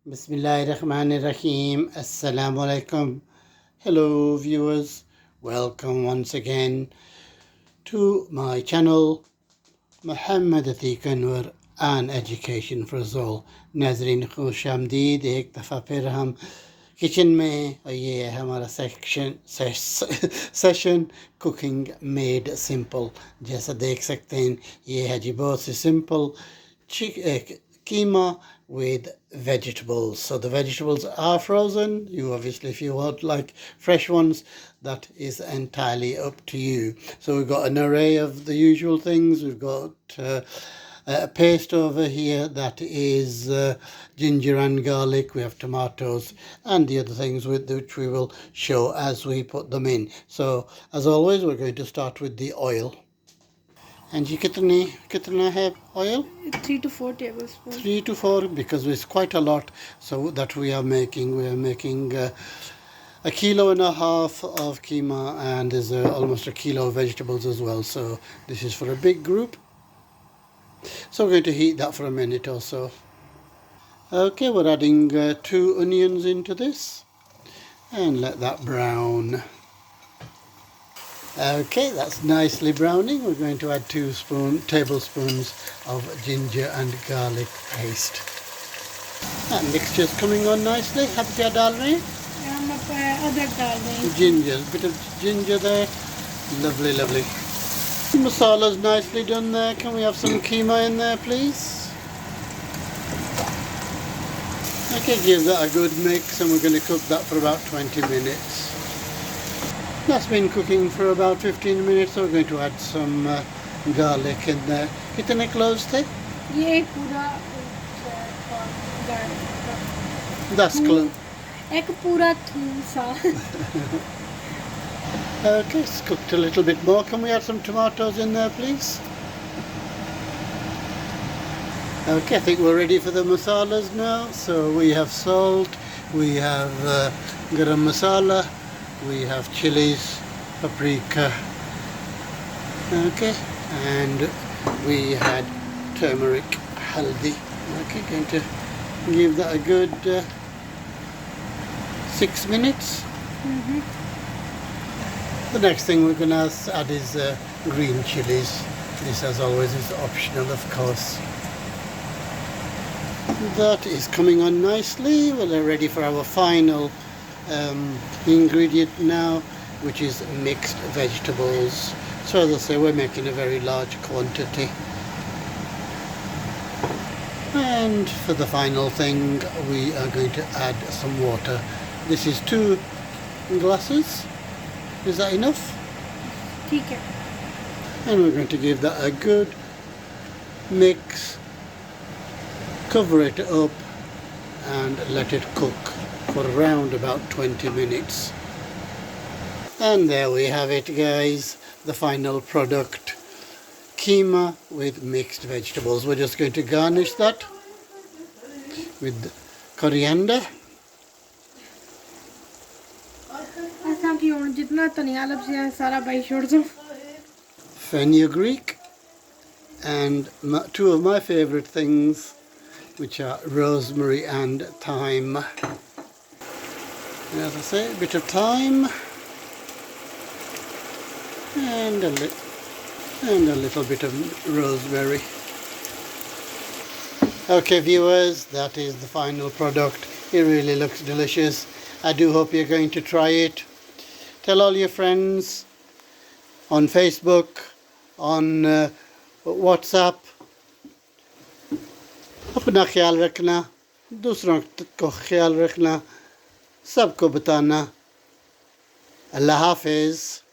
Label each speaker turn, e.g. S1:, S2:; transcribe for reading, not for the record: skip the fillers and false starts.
S1: Bismillahirrahmanirrahim. Assalamu alaikum. Hello, viewers. Welcome once again to my channel, Muhammad Atiq Anwar, and Education for us all. नाजरीन खुश आमदीद एक दफ़ा फिर हम किचन में और ये है हमारा सेशन कुकिंग मेड सिंपल. जैसा देख सकते हैं ये है जी बहुत सी simple keema with vegetables. So the vegetables are frozen. You obviously, if you want like fresh ones, that is entirely up to you. So we've got an array of the usual things. We've got a paste over here that is ginger and garlic. We have tomatoes and the other things with which we will show as we put them in. So as always, we're going to start with the oil. And you kitna have oil?
S2: 3 to 4 tablespoons.
S1: 3 to 4 because it's quite a lot. So that we are making a kilo and a half of keema, and there's almost a kilo of vegetables as well. So this is for a big group. So we're going to heat that for a minute or so. Okay, we're adding 2 onions into this and let that brown. Okay, that's nicely browning. We're going to add 2 tablespoons of ginger and garlic paste. That mixture's coming on nicely. Have you dal rahe? Ginger, bit of ginger there. Lovely, lovely. Masala's nicely done there. Can we have some keema in there, please? Okay, give that a good mix, and we're going to cook that for about 20 minutes. That's been cooking for about 15 minutes, so we're going to add some garlic in there. Kitne cloves the?
S2: ये पूरा
S1: That's close.
S2: एक पूरा थूम सा.
S1: Okay, it's cooked a little bit more. Can we add some tomatoes in there, please? Okay, I think we're ready for the masalas now. So we have salt, we have garam masala, we have chilies, paprika, okay, and we had turmeric, haldi. Okay, going to give that a good 6 minutes. The next thing we're going to add is green chilies. This, as always, is optional, of course. That is coming on nicely. Well, we're ready for our final ingredient now, which is mixed vegetables. So as I say, we're making a very large quantity. And for the final thing, we are going to add some water. This is 2 glasses. Is that enough?
S2: ठीक है.
S1: And we're going to give that a good mix, cover it up and let it cook for around about 20 minutes. And there we have it, guys, the final product, keema with mixed vegetables. We're just going to garnish that with coriander.
S2: ऐसा कि और जितना धनिया लग जाए सारा भाई छोड़ दो.
S1: Fenugreek, and 2 of my favorite things, which are rosemary and thyme. As I say, a bit of thyme and a little bit of rosemary. Okay, viewers, that is the final product. It really looks delicious. I do hope you're going to try it. Tell all your friends on Facebook, on WhatsApp. अपना ख्याल रखना, दूसरों को ख्याल रखना, सबको बताना. अल्लाह हाफिज़.